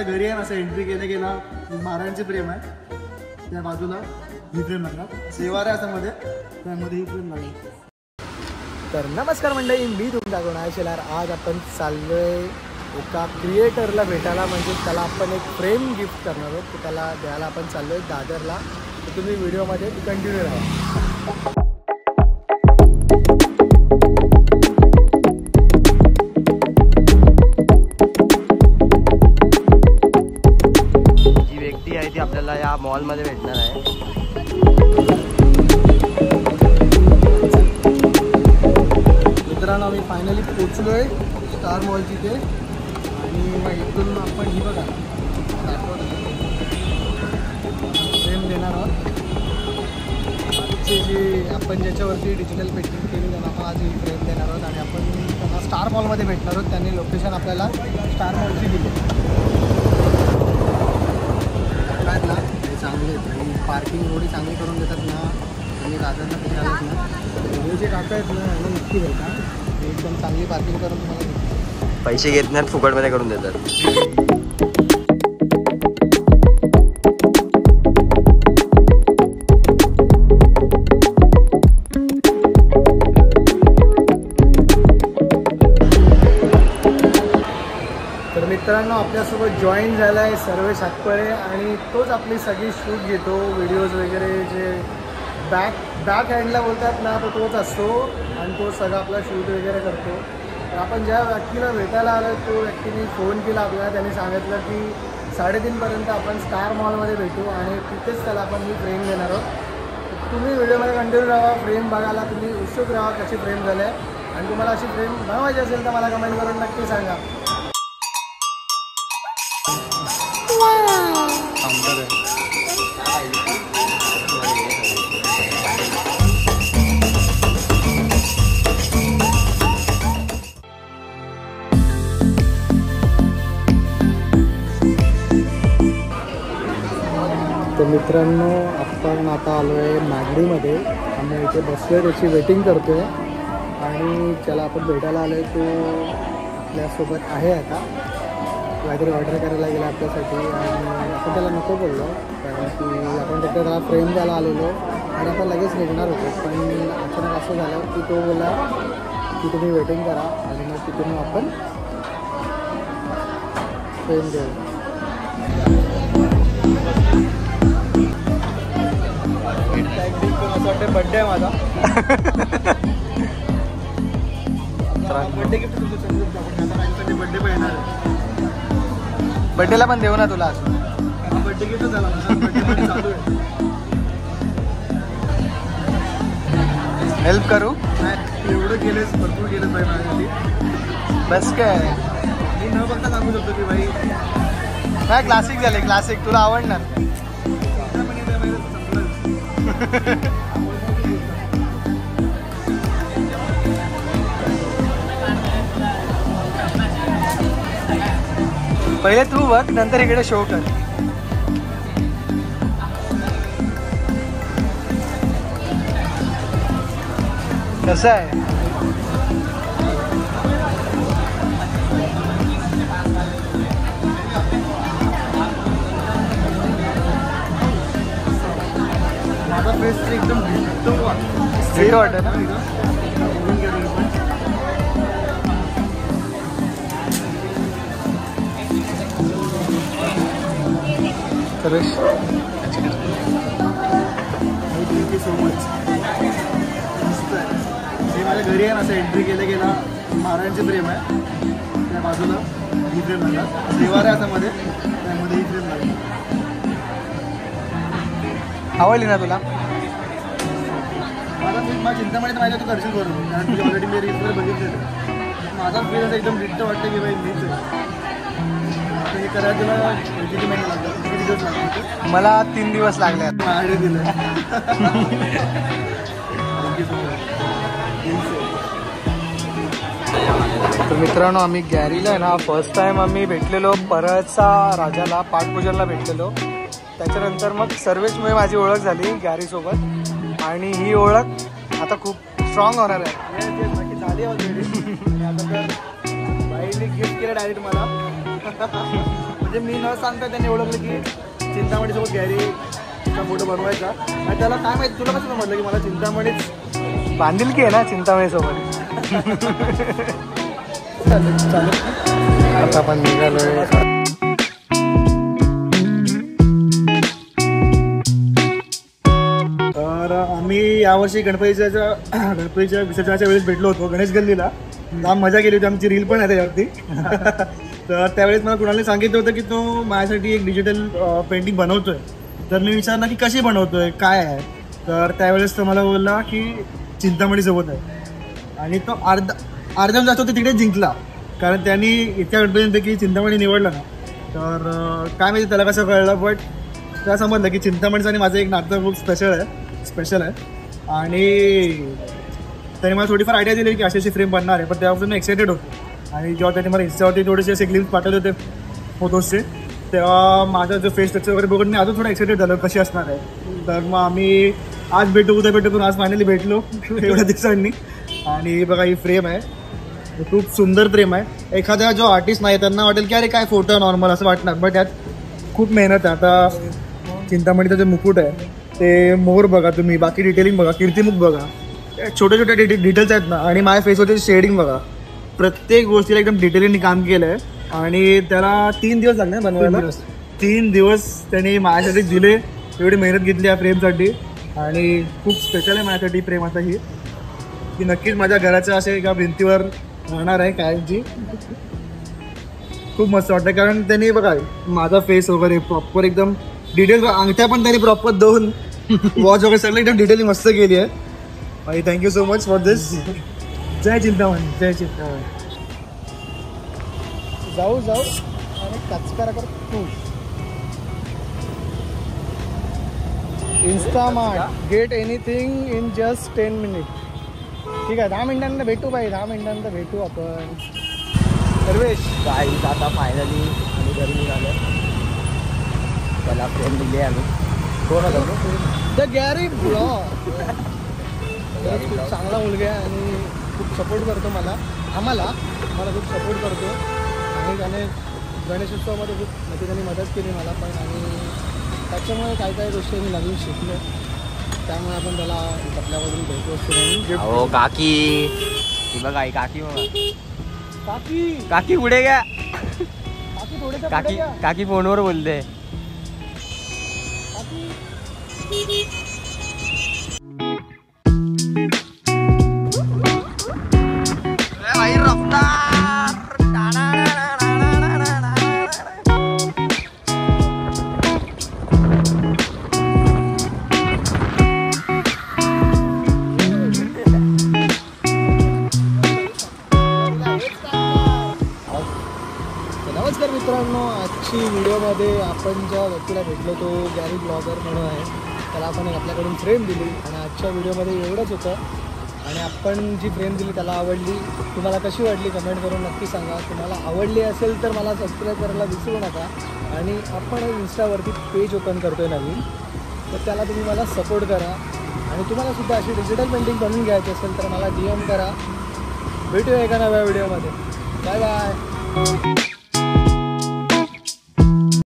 माझ्या घरी आहे ना, असं एंट्री केलं की ना महाराजांचे प्रेम आहे. त्या बाजूला ही फ्रेम लागणार, सेवार आहे असं मध्ये, त्यामध्ये ही फ्रेम लागेल. तर नमस्कार मंडळी, मी तुमचा गुणाय शेलार. आज आपण चाललोय एका क्रिएटरला भेटायला, म्हणजे त्याला आपण एक फ्रेम गिफ्ट करणार आहोत, की त्याला द्यायला आपण चाललोय दादरला. तर तुम्ही व्हिडिओमध्ये कंटिन्यू राहा. जी व्यक्ती आहे ती आपल्याला या मॉलमध्ये भेटणार आहे. मित्रांनो, आम्ही फायनली पोचलोय स्टार मॉलची इथे, आणि मग इथून आपण ही बघा फ्रेम देणार आहोत. आजची जी आपण ज्याच्यावरती डिजिटल पेंटिंग केली त्यांना आपण आज ही फ्रेम देणार आहोत, आणि आपण त्यांना स्टार मॉलमध्ये भेटणार आहोत. त्यांनी लोकेशन आपल्याला स्टार मॉलची दिली. काय ना ते चांगले आहेत, आणि पार्किंग एवढी चांगली करून देतात ना, आणि दादांना कधी आलं ना, हे जे काका आहेत ना यांना नक्की भेटा. एकदम चांगली पार्किंग करून तुम्हाला पैसे घेत नाहीत, फुकटमध्ये करून देतात. तर मित्रांनो, आपल्यासोबत जॉईन झाला आहे सर्वे सातपळे, आणि तोच आपली सगळी शूट घेतो, व्हिडिओज वगैरे जे बॅक हँडला बोलतात ना, तो तोच असतो, आणि तो सगळं आपला शूट वगैरे करतो. तर आपण ज्या व्यक्तीला भेटायला आलो, तो व्यक्तीने फोन केला आपल्याला. त्यांनी सांगितलं की 3:30 पर्यंत आपण स्टार मॉलमध्ये भेटू, आणि तिथेच त्याला आपण ही फ्रेम देणार आहोत. तुम्ही व्हिडिओमध्ये कंटिन्यू राहा, फ्रेम बघायला तुम्ही उत्सुक राहा कशी फ्रेम झाली आहे, आणि तुम्हाला अशी फ्रेम बनवायची असेल तर मला कमेंट करून नक्की सांगा. तर मित्रांनो, आपण आता आलो आहे नागडीमध्ये. आम्ही इथे बसलो आहे, त्याची वेटिंग करतो आहे, आणि ज्याला आपण भेटायला आलो आहे तो आपल्यासोबत आहे. आता काहीतरी ऑर्डर करायला गेला आपल्यासाठी, आणि आपण त्याला नको बोललो, कारण की आपण फक्त त्याला फ्रेम द्यायला आलेलो, आणि आपण लगेच निघणार होतो. पण अचानक असं झालं की तो बोला की तुम्ही वेटिंग करा, आणि मग तिथून आपण फ्रेम देऊ. असं वाटतं बड्डे आहे माझा. बड्डे गिफ्ट बड्डे पण येणार आहे. बड्डेला पण देऊ ना तुला. बड्डे गिफ्ट झाला, बड्डे चालू आहे. हेल्प करू? नाही, एवढं केलेस, भरपूर केलं पाहिजे माझ्यासाठी. बस काय मी न बघता सांगू शकतो की भाई काय क्लासिक झाले, क्लासिक तुला आवडणार. पहिले तू बघ, नंतर इकडे शो कर. कसं आहे? माझा फेस एकदम स्ट्रेट वाटत ना. Thank you so much. हे माझ्या घरी आहे ना, असं एंट्री केलं की ना महाराजांचे प्रेम आहे. त्या बाजूला ही फ्रेम लागणार, सेवार आहे असं मध्ये, त्यामध्ये ही फ्रेम लागणार. आवडली ना तुला? माझ्या चिंतामणी तर माझ्या तू करशील करून, कारण तुझी ऑलरेडी मी रील्सवर बघितलेलं. माझा फील एकदम डिट्ट वाटतं की बाई मीच हे करायला तुला किती महिने लागतात, किती दिवस लागतात? मला 3 दिवस लागले. माझ्याकडे दिलं. Thank you so much. तर मित्रांनो, आम्ही गॅरीला आहे ना फर्स्ट टाइम आम्ही भेटलेलो, परळचा राजाला पाठपूजनला भेटलेलो. त्याच्यानंतर मग सर्वेशमुळे माझी ओळख झाली गॅरीसोबत, आणि ही ओळख आता खूप स्ट्रॉंग होणार आहे. बाकी झाली ऑलरेडी. आता तर बाईने गिफ्ट केलं डायरेक्ट मला. म्हणजे म्हणजे मी न सांगता त्यांनी ओळखलं की चिंतामणीसोबत गॅरीचा फोटो बनवायचा. आणि त्याला काय माहिती, तुला कसं समजलं की मला चिंतामणीच बांधील की आहे ना चिंतामणीसोबत. चालेल आता आपण निघालोय. तर आम्ही यावर्षी गणपतीच्या विसर्जनाच्या वेळेस भेटलो होतो गणेश गल्लीला. जाम मजा केली होती, आमची रील पण आहे त्यावरती. तर त्यावेळेस मला कुणाला सांगितलं होतं की तो माझ्यासाठी एक डिजिटल पेंटिंग बनवतोय. तर मी विचारलं की कशी बनवतोय, काय आहे. तर त्यावेळेस तो मला बोलला की चिंतामणीसोबत आहे. आणि तो अर्धा जास्त होते तिकडे जिंकला, कारण त्यांनी इतक्या गणपतींपैकी चिंतामणी निवडला ना. तर काय माहिती त्याला कसं कळलं, बट त्याला समजलं की चिंतामणीचं आणि माझं एक नातं खूप स्पेशल आहे. आणि त्याने मला थोडीफार आयडिया दिली की अशी फ्रेम बनणार आहे. पण त्यापासून मी एक्सायटेड होतो. आणि जेव्हा त्यांनी मला इंस्टावरती थोडेसे असे ग्लिम्स पाठवले होते फोटोजचे, तेव्हा माझा जो फेस स्ट्रक्चर वगैरे बघून मी अजून थोडं एक्सायटेड झालो कशी असणार आहे. तर मग आम्ही आज भेटू उद्या भेटू करून आज फायनली भेटलो एवढ्या दिवसांनी. आणि बघा ही फ्रेम आहे, खूप सुंदर फ्रेम आहे. एखाद्या जो आर्टिस्ट नाही त्यांना वाटेल की अरे काय फोटो नॉर्मल असं वाटणार, बट त्यात खूप मेहनत आहे. आता चिंतामणीचा जे मुकुट आहे ते मोर बघा तुम्ही, बाकी डिटेलिंग बघा, कीर्तिमुख बघा, छोटे छोटे डिटेल्स आहेत ना. आणि माझ्या फेसवरचे शेडिंग बघा, प्रत्येक गोष्टीला एकदम डिटेलिंगनी काम केलं आहे. आणि त्याला 3 दिवस लागले बनवायला. 3 दिवस त्यांनी माझ्यासाठी दिले, एवढी मेहनत घेतली या फ्रेमसाठी. आणि खूप स्पेशल आहे माझ्यासाठी फ्रेम आता ही, की नक्कीच माझ्या घराच्या असे एका भिंतीवर राहणार आहे कायमची. खूप मस्त वाटतं, कारण त्यांनी बघा माझा फेस वगैरे प्रॉपर एकदम डिटेल, अंगठ्या पण त्यांनी प्रॉपर दोन वॉच वगैरे सगळं एकदम डिटेलिंग मस्त केली आहे. भाई thank you so much for this. जय चिंतामणी, जय चिंतामणी. जाऊ आणि कचकारा कर तू. Instamart, get anything in just 10 minute. ठीक आहे, 10 मिनिटांना भेटू भाई, 10 मिनिटांना भेटू आपण. सर्वेश गाईज आता फायनली आम्ही घरी निघालो. त्याला फ्रेम दिली आम्ही. कोण होता द गॅरी ब्लॉग. खूप चांगला मुलगा आहे आणि खूप सपोर्ट करतो आम्हाला खूप सपोर्ट करतो. आणि त्याने गणेशोत्सवामध्ये खूप म्हणजे त्यांनी मदत केली मला पण. आणि त्याच्यामुळे काही गोष्टी मी नवीन शिकलो. त्यामुळे आपण त्याला आपल्यामधून भेटू असतो. हो काकी, ती बघा आई काकी. बघा काकी पुढे घ्या. काकी फोनवर बोलते. नमस्कार मित्रांनो, आजची व्हिडिओमध्ये आपण ज्या व्यक्तीला भेटलो तो गॅरी ब्लॉगर म्हणून आहे. त्याला आपण आपल्याकडून फ्रेम दिली आणि आजच्या व्हिडिओमध्ये एवढंच होतं. आणि आपण जी फ्रेम दिली त्याला आवडली. तुम्हाला कशी वाटली कमेंट करून नक्की सांगा. तुम्हाला आवडली असेल तर मला सबस्क्राईब करायला विसरू नका. आणि आपण इन्स्टावरती पेज ओपन करतो आहे नवीन, तर त्याला तुम्ही मला सपोर्ट करा. आणि तुम्हाला सुद्धा अशी डिजिटल पेंटिंग बनवून घ्यायची असेल तर मला DM करा. भेटूया एका नव्या व्हिडिओमध्ये. Bye bye.